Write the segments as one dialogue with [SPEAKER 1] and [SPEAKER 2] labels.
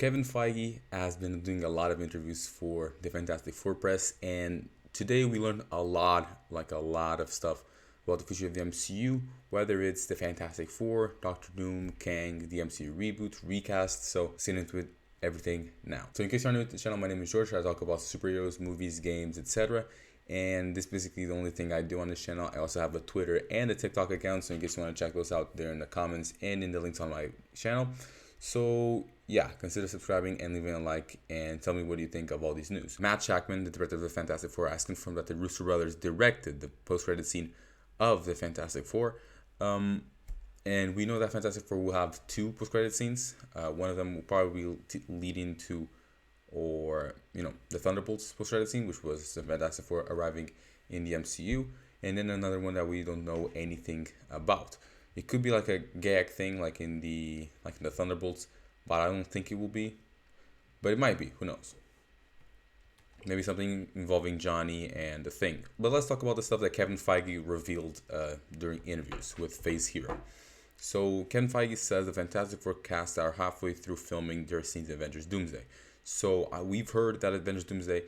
[SPEAKER 1] Kevin Feige has been doing a lot of interviews for the Fantastic Four press, and today we learned a lot, like a lot of stuff about the future of the MCU, whether it's the Fantastic Four, Doctor Doom, Kang, the MCU reboot, recast. So, let's get into it everything now. So, in case you're new to the channel, my name is George. I talk about superheroes, movies, games, etc. And this is basically the only thing I do on this channel. I also have a Twitter and a TikTok account, so in case you want to check those out, they're in the comments and in the links on my channel. So yeah, consider subscribing and leaving a like, and tell me what you think of all these news. Matt Shakman, the director of the Fantastic Four, has confirmed that the Russo brothers directed the post-credit scene of the Fantastic Four. And we know that Fantastic Four will have two post-credit scenes. One of them will probably lead into, or the Thunderbolts post-credit scene, which was the Fantastic Four arriving in the MCU, and then another one that we don't know anything about. It could be like a gag thing, like in the Thunderbolts, but I don't think it will be. But it might be. Who knows? Maybe something involving Johnny and the Thing. But let's talk about the stuff that Kevin Feige revealed during interviews with Phase Hero. So Kevin Feige says the Fantastic Four cast are halfway through filming their scenes in Avengers Doomsday. So we've heard that Avengers Doomsday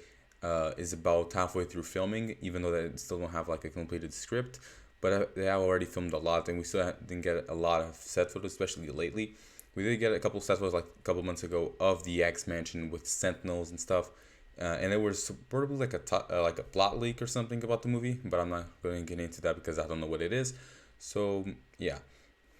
[SPEAKER 1] is about halfway through filming, even though they still don't have like a completed script. But they have already filmed a lot, and we still didn't get a lot of set photos, especially lately. We did get a couple set photos like a couple months ago of the X Mansion with Sentinels and stuff, and it was probably like a plot leak or something about the movie. But I'm not going to get into that because I don't know what it is. So yeah,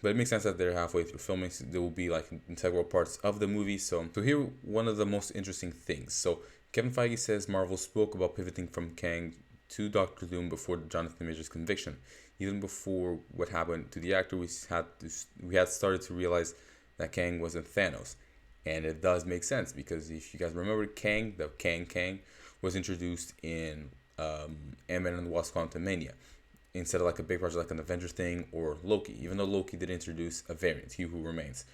[SPEAKER 1] but it makes sense that they're halfway through filming. So there will be like integral parts of the movie. So here, one of the most interesting things. So Kevin Feige says Marvel spoke about pivoting from Kang to Doctor Doom before Jonathan Major's conviction. Even before what happened to the actor, we had started to realize that Kang wasn't Thanos, and it does make sense because if you guys remember, Kang, the Kang, was introduced in Ant-Man and the Wasp: Quantumania instead of like a big project like an Avengers thing or Loki. Even though Loki did introduce a variant, He Who Remains,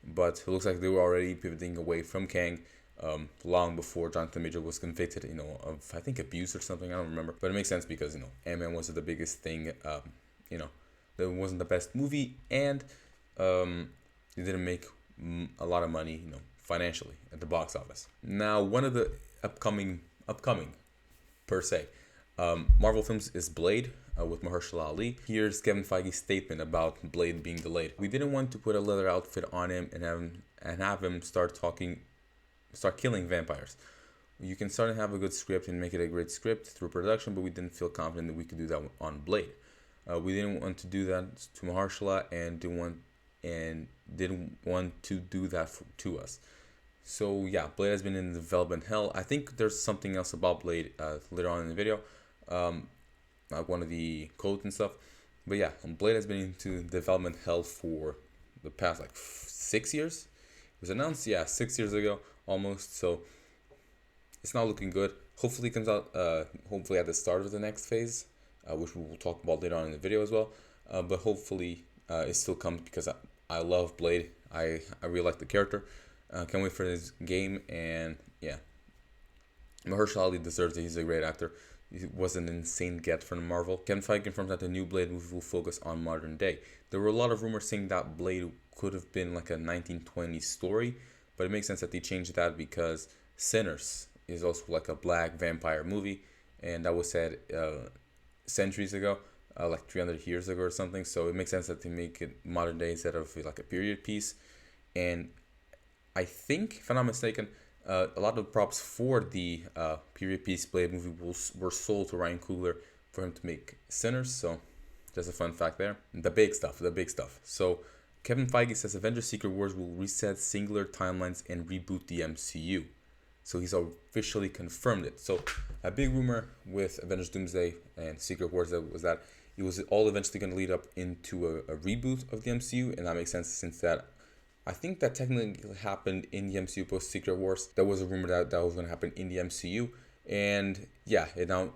[SPEAKER 1] but it looks like they were already pivoting away from Kang. Long before Jonathan Major was convicted, of I think abuse or something. I don't remember, but it makes sense because Ant-Man was the biggest thing. That wasn't the best movie, and it didn't make a lot of money, financially at the box office. Now, one of the upcoming per se, Marvel films is Blade. With Mahershala Ali. Here's Kevin Feige's statement about Blade being delayed. We didn't want to put a leather outfit on him and have him start killing vampires. You can start and have a good script and make it a great script through production, but we didn't feel confident that we could do that on Blade. We didn't want to do that to Mahershala and didn't want to do that to us. So yeah, Blade has been in development hell. I think there's something else about Blade later on in the video, like one of the codes and stuff. But yeah, Blade has been into development hell for the past like 6 years. It was announced 6 years ago almost, so it's not looking good. Hopefully it comes out hopefully at the start of the next phase, which we will talk about later on in the video as well, but hopefully it still comes because I love Blade. I really like the character. Can't wait for this game, and yeah, Mahershala Ali deserves it. He's a great actor. He was an insane get from Marvel. Kevin Feige confirmed that the new Blade movie will focus on modern day. There were a lot of rumors saying that Blade could have been like a 1920s story, but it makes sense that they changed that because Sinners is also like a black vampire movie, and that was said centuries ago, like 300 years ago or something. So it makes sense that they make it modern day instead of like a period piece. And I think, if I'm not mistaken, a lot of props for the period piece Blade movie were sold to Ryan Coogler for him to make Sinners. So just a fun fact there. The big stuff. So Kevin Feige says Avengers Secret Wars will reset singular timelines and reboot the MCU. So he's officially confirmed it. So a big rumor with Avengers Doomsday and Secret Wars was that it was all eventually going to lead up into a reboot of the MCU, and that makes sense since that I think that technically happened in the MCU post Secret Wars. There was a rumor that was going to happen in the MCU, and yeah, it now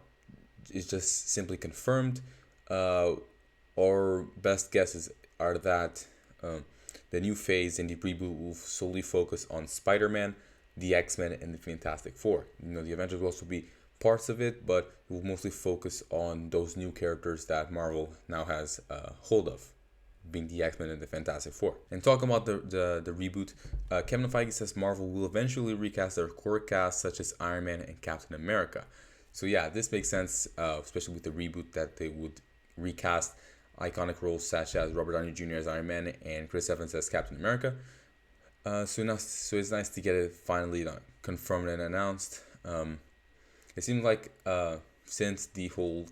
[SPEAKER 1] is just simply confirmed. Our best guesses are that the new phase in the reboot will solely focus on Spider-Man, the X-Men, and the Fantastic Four. The Avengers will also be parts of it, but it will mostly focus on those new characters that Marvel now has hold of. being the X-Men and the Fantastic Four. And talking about the reboot, Kevin Feige says Marvel will eventually recast their core cast such as Iron Man and Captain America. So yeah, this makes sense, especially with the reboot, that they would recast iconic roles such as Robert Downey Jr. as Iron Man and Chris Evans as Captain America. So it's nice to get it finally confirmed and announced. It seems like since the whole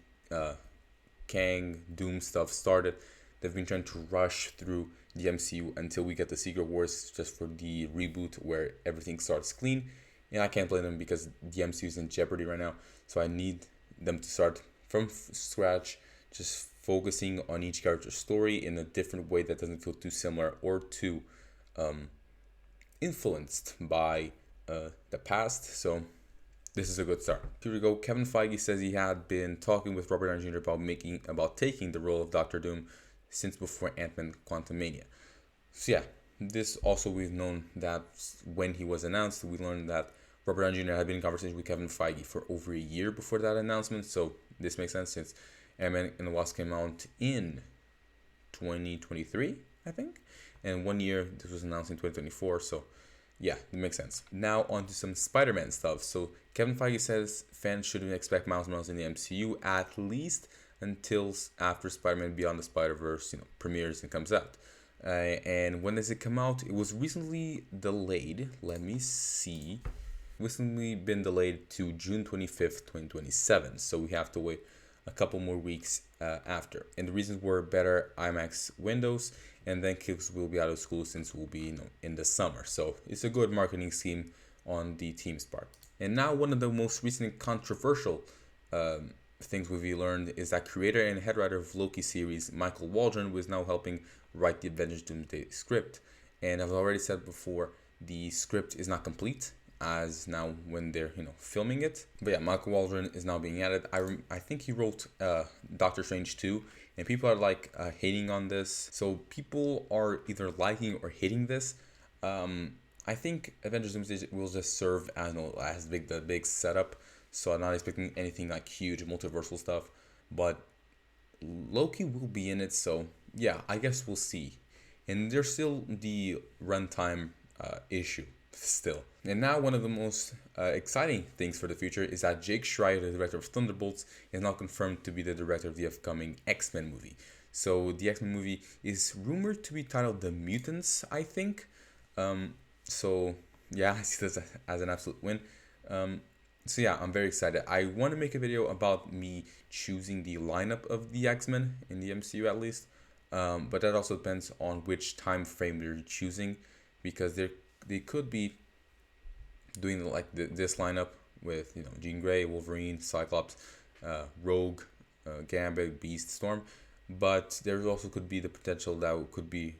[SPEAKER 1] Kang Doom stuff started, they've been trying to rush through the MCU until we get the Secret Wars, just for the reboot where everything starts clean. And I can't blame them because the MCU is in jeopardy right now. So I need them to start from scratch, just focusing on each character's story in a different way that doesn't feel too similar or too influenced by the past. So this is a good start. Here we go. Kevin Feige says he had been talking with Robert Downey Jr. about taking the role of Doctor Doom since before Ant-Man Quantumania. So yeah, this also, we've known that when he was announced, we learned that Robert Downey Jr. had been in conversation with Kevin Feige for over a year before that announcement. So this makes sense since Ant-Man and the Wasp came out in 2023, I think. And 1 year, this was announced in 2024. So yeah, it makes sense. Now on to some Spider-Man stuff. So Kevin Feige says fans shouldn't expect Miles Morales in the MCU at least until after Spider-Man Beyond the Spider-Verse, premieres and comes out. And when does it come out? It was recently delayed. Let me see. Recently been delayed to June 25th, 2027. So we have to wait a couple more weeks after. And the reasons were better IMAX windows, and then kids will be out of school since we'll be in the summer. So it's a good marketing scheme on the team's part. And now one of the most recent controversial things we've learned is that creator and head writer of Loki series, Michael Waldron, was now helping write the Avengers Doomsday script. And I've already said before, the script is not complete as now when they're filming it. But yeah, Michael Waldron is now being added. I think he wrote Doctor Strange 2, and people are hating on this. So people are either liking or hating this. I think Avengers Doomsday will just serve as the big setup. So I'm not expecting anything huge multiversal stuff, but Loki will be in it. So yeah, I guess we'll see. And there's still the runtime issue still. And now one of the most exciting things for the future is that Jake Schreier, the director of Thunderbolts, is now confirmed to be the director of the upcoming X-Men movie. So the X-Men movie is rumored to be titled The Mutants, I think. So yeah, I see this as an absolute win. So yeah, I'm very excited. I want to make a video about me choosing the lineup of the X-Men in the MCU at least. But that also depends on which time frame they're choosing, because they could be doing this lineup with Jean Grey, Wolverine, Cyclops, Rogue, Gambit, Beast, Storm. But there also could be the potential that it could be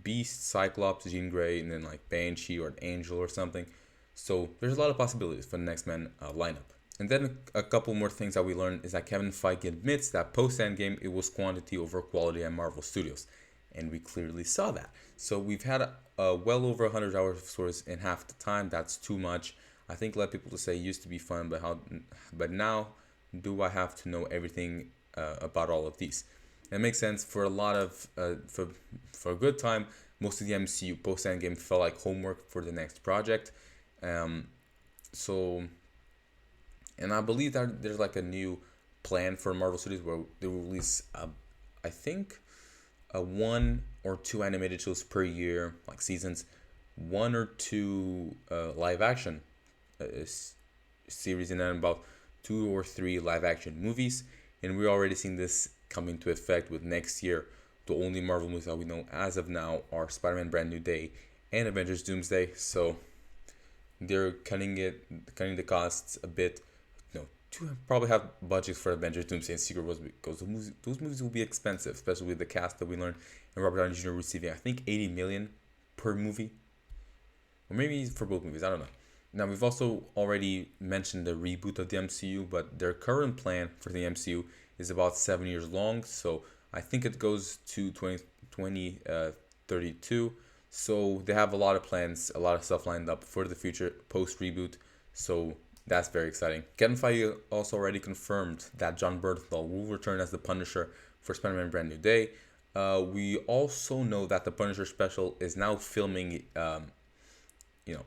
[SPEAKER 1] Beast, Cyclops, Jean Grey, and then Banshee or an Angel or something. So there's a lot of possibilities for the next Men lineup. And then a couple more things that we learned is that Kevin Feige admits that post-Endgame it was quantity over quality at Marvel Studios. And we clearly saw that. So we've had well over 100 hours of stories in half the time. That's too much. I think a lot of people say it used to be fun, but now do I have to know everything about all of these? It makes sense for a lot of for a good time. Most of the MCU post-Endgame felt like homework for the next project. And I believe that there's a new plan for Marvel Studios where they will release I think 1 or 2 animated shows per year, seasons, 1 or 2 live action series, and then about 2 or 3 live action movies. And we're already seeing this come into effect with next year. The only Marvel movies that we know as of now are Spider-Man Brand New Day and Avengers Doomsday. So they're cutting the costs a bit, to probably have budgets for Avengers Doomsday and Secret Wars, because those movies will be expensive, especially with the cast that we learned, and Robert Downey Jr. receiving I think $80 million per movie, or maybe for both movies, I don't know. Now we've also already mentioned the reboot of the MCU, but their current plan for the MCU is about 7 years long, so I think it goes to 2032. So they have a lot of plans, a lot of stuff lined up for the future post reboot. So that's very exciting. Kevin Feige also already confirmed that John Bernthal will return as the Punisher for Spider-Man Brand New Day. We also know that the Punisher special is now filming. You know,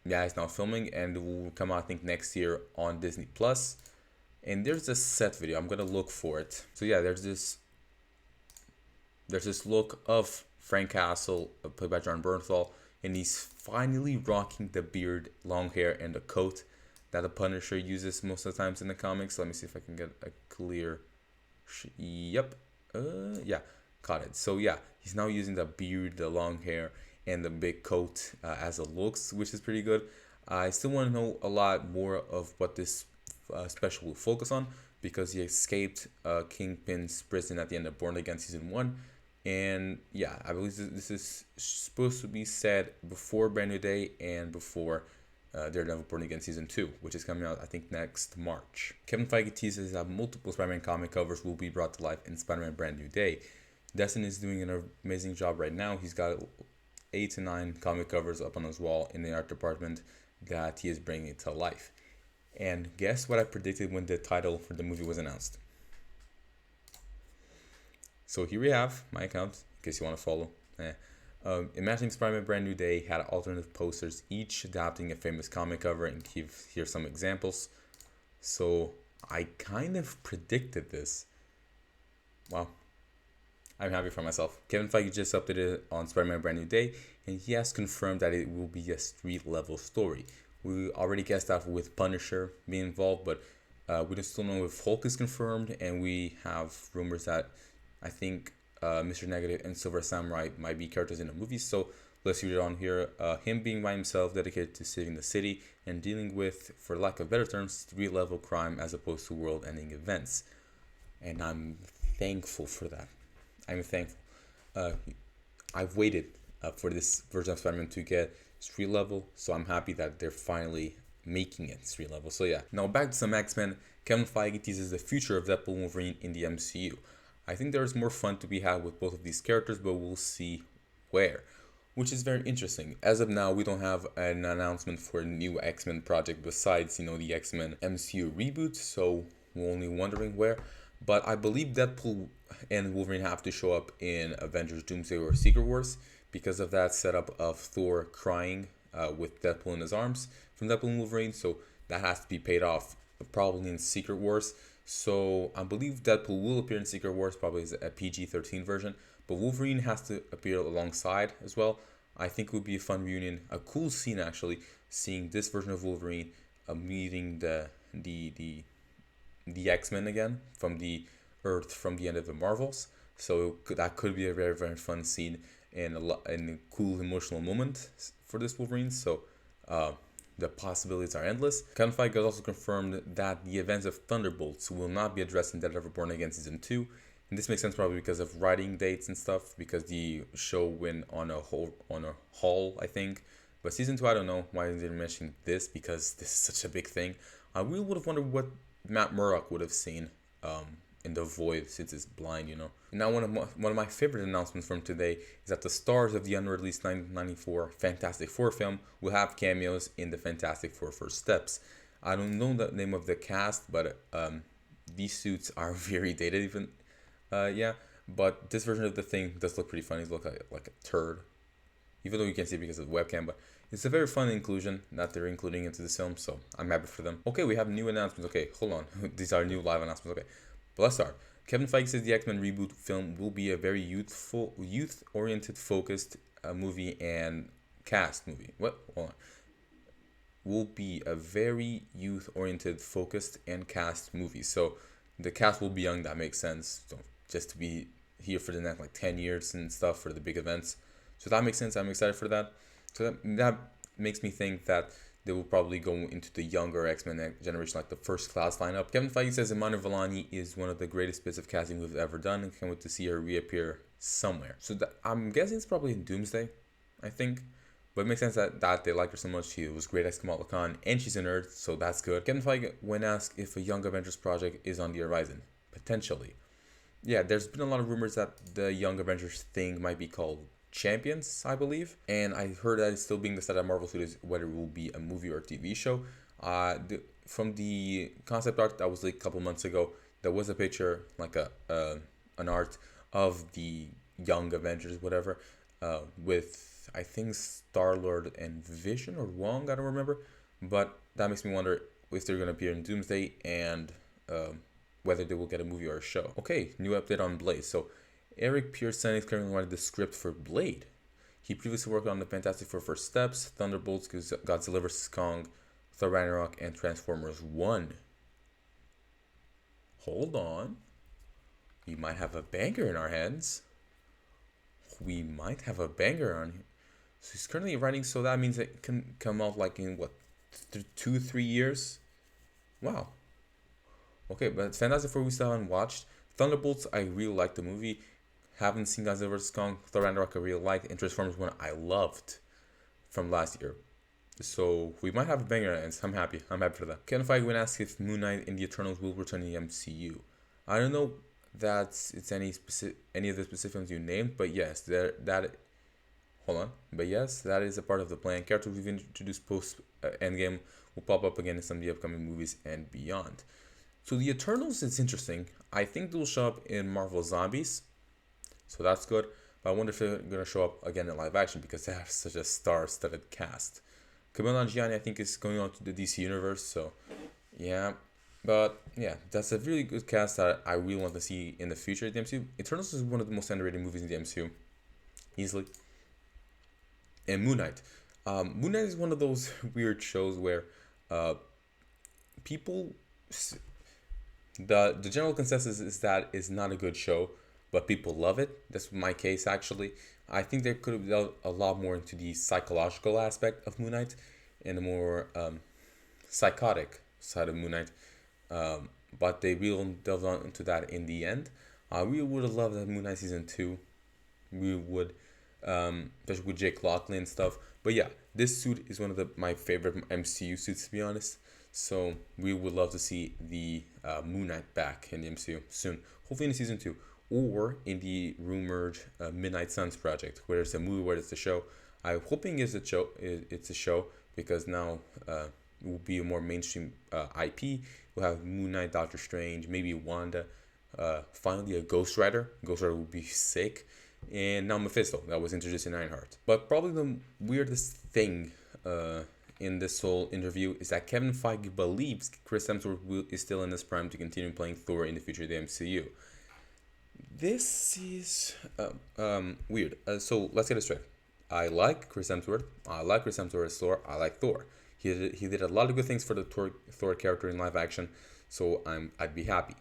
[SPEAKER 1] yeah, it's now filming and will come out I think next year on Disney Plus. And there's this set video. I'm gonna look for it. So yeah, there's this look of Frank Castle, played by John Bernthal, and he's finally rocking the beard, long hair, and the coat that the Punisher uses most of the times in the comics. Let me see if I can get a clear. Yep. Yeah, caught it. So yeah, he's now using the beard, the long hair, and the big coat as it looks, which is pretty good. I still want to know a lot more of what this special will focus on because he escaped Kingpin's prison at the end of Born Again season 1. And yeah, I believe this is supposed to be said before Brand New Day and before Daredevil Born Again season 2, which is coming out I think next March. Kevin Feige teases that multiple Spider-Man comic covers will be brought to life in Spider-Man Brand New Day. Destin is doing an amazing job right now. He's got 8 to 9 comic covers up on his wall in the art department that he is bringing to life. And guess what I predicted when the title for the movie was announced? So here we have my account, in case you want to follow. Imagining Spider-Man Brand New Day had alternative posters, each adapting a famous comic cover, and here's some examples. So I kind of predicted this. Wow. I'm happy for myself. Kevin Feige just updated on Spider-Man Brand New Day, and he has confirmed that it will be a street-level story. We already guessed that with Punisher being involved, but we don't still know if Hulk is confirmed, and we have rumors that I think Mr. Negative and Silver Samurai might be characters in the movie. So let's read it on here. Him being by himself, dedicated to saving the city and dealing with, for lack of better terms, street-level crime as opposed to world-ending events. And I'm thankful for that. I'm thankful. I've waited for this version of Spider-Man to get street level, so I'm happy that they're finally making it street level. So yeah, now back to some X-Men. Kevin Feige teases the future of Deadpool and Wolverine in the MCU. I think there's more fun to be had with both of these characters, but we'll see where, which is very interesting. As of now, we don't have an announcement for a new X-Men project besides, the X-Men MCU reboot, so we're only wondering where. But I believe Deadpool and Wolverine have to show up in Avengers Doomsday or Secret Wars because of that setup of Thor crying with Deadpool in his arms from Deadpool and Wolverine. So that has to be paid off probably in Secret Wars. So I believe Deadpool will appear in Secret Wars, probably as a PG-13 version. But Wolverine has to appear alongside as well. I think it would be a fun reunion, a cool scene actually, seeing this version of Wolverine meeting the X-Men again from the Earth from the end of the Marvels. So that could be a very, very fun scene and a cool emotional moment for this Wolverine. So the possibilities are endless. Kevin Feige has also confirmed that the events of Thunderbolts will not be addressed in Daredevil Born Again season 2. And this makes sense probably because of writing dates and stuff, because the show went on a haul, I think. But season 2, I don't know why they didn't mention this, because this is such a big thing. I really would have wondered what Matt Murdock would have seen in the void, since it's blind, Now, one of my favorite announcements from today is that the stars of the unreleased 1994 Fantastic Four film will have cameos in the Fantastic Four First Steps. I don't know the name of the cast, but these suits are very dated even. Yeah, but this version of the thing does look pretty funny. It looks like a turd, even though you can't see it because of the webcam, but it's a very fun inclusion that they're including into this film, so I'm happy for them. Okay, we have new announcements. Okay, hold on. These are new live announcements. Okay, but let's start. Kevin Feige says the X-Men reboot film will be a very youth-oriented, focused movie and cast movie. What? Hold on. Will be a very youth-oriented, focused, and cast movie. So the cast will be young. That makes sense. So just to be here for the next 10 years and stuff for the big events. So that makes sense. I'm excited for that. So that makes me think that they will probably go into the younger X-Men generation, like the First Class lineup. Kevin Feige says Imani Vellani is one of the greatest bits of casting we've ever done, and can't wait to see her reappear somewhere. So I'm guessing it's probably in Doomsday, I think. But it makes sense that they like her so much. She was great as Kamala Khan, and she's a nerd, so that's good. Kevin Feige, when asked if a Young Avengers project is on the horizon, potentially. Yeah, there's been a lot of rumors that the Young Avengers thing might be called Champions, I believe, and I heard that it's still being decided at Marvel Studios whether it will be a movie or a TV show. From the concept art that was like a couple months ago, there was a picture, like an art of the Young Avengers, whatever, with I think Star-Lord and Vision or Wong, I don't remember, but that makes me wonder if they're gonna appear in Doomsday and whether they will get a movie or a show. Okay, new update on Blade. So Eric Pearson is currently writing the script for Blade. He previously worked on the Fantastic Four First Steps, Thunderbolts, Godzilla vs. Kong, Thor Ragnarok, and Transformers 1. Hold on. We might have a banger in our hands. We might have a banger on here. So he's currently writing, so that means it can come out like in what, 2-3 years? Wow. Okay, but Fantastic Four we still haven't watched. Thunderbolts, I really liked the movie. Haven't seen Godzilla vs. Kong. Thor Ragnarok I really liked. And Transformers 1 I loved from last year. So we might have a banger and I'm happy. I'm happy for that. Kevin Feige asked if Moon Knight and the Eternals will return in the MCU. I don't know that it's any of the specific ones you named, but yes, yes, that is a part of the plan. Characters we've introduced post Endgame will pop up again in some of the upcoming movies and beyond. So the Eternals is interesting. I think they'll show up in Marvel Zombies, so that's good. But I wonder if they're gonna show up again in live action because they have such a star-studded cast. Kumail Nanjiani, I think, is going on to the DC universe, so yeah. But yeah, that's a really good cast that I really want to see in the future at the MCU. Eternals is one of the most underrated movies in the MCU, easily. And Moon Knight. Moon Knight is one of those weird shows where people, the general consensus is that it's not a good show, but people love it. That's my case, actually. I think they could have delved a lot more into the psychological aspect of Moon Knight and the more psychotic side of Moon Knight. But they really delved on into that in the end. We would have loved that Moon Knight season 2. We would, especially with Jake Lockley and stuff. But yeah, this suit is one of my favorite MCU suits, to be honest. So we would love to see the Moon Knight back in the MCU soon. Hopefully in season 2. Or in the rumored Midnight Suns project, where it's a movie, where it's a show. I'm hoping it's a show. It's a show because now it will be a more mainstream IP. We'll have Moon Knight, Doctor Strange, maybe Wanda. Finally, a Ghost Rider. Ghost Rider would be sick. And now Mephisto, that was introduced in Ironheart. But probably the weirdest thing in this whole interview is that Kevin Feige believes Chris Hemsworth is still in his prime to continue playing Thor in the future of the MCU. This is weird. So let's get it straight. I like Chris Hemsworth. I like Chris Hemsworth as Thor. I like Thor. He did a lot of good things for the Thor character in live action. So I'd be happy.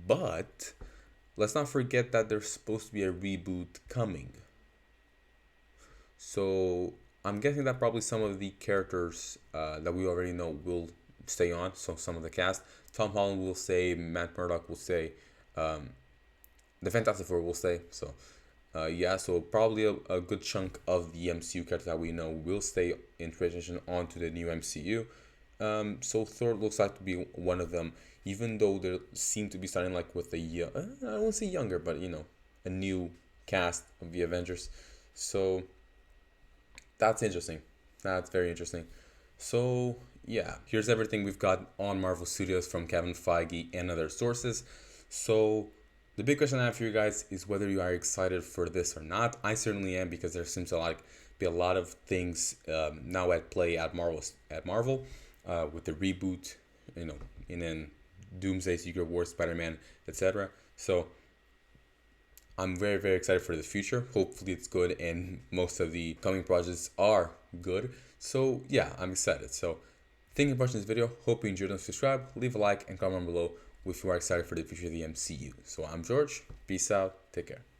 [SPEAKER 1] But let's not forget that there's supposed to be a reboot coming. So I'm guessing that probably some of the characters that we already know will stay on. So some of the cast. Tom Holland will stay. Matt Murdock will stay. The Fantastic Four will stay. So, so probably a good chunk of the MCU characters that we know will stay in transition onto the new MCU. So Thor looks like to be one of them, even though they seem to be starting like with I don't want to say younger, but a new cast of the Avengers. So that's interesting. That's very interesting. So yeah, here's everything we've got on Marvel Studios from Kevin Feige and other sources. So the big question I have for you guys is whether you are excited for this or not. I certainly am, because there seems to be a lot of things now at play at Marvel with the reboot, and then Doomsday, Secret Wars, Spider-Man, etc. So I'm very, very excited for the future. Hopefully it's good, and most of the coming projects are good. So yeah, I'm excited. So thank you for watching this video. Hope you enjoyed it. Subscribe, leave a like, and comment below if you are excited for the future of the MCU. So I'm George. Peace out. Take care.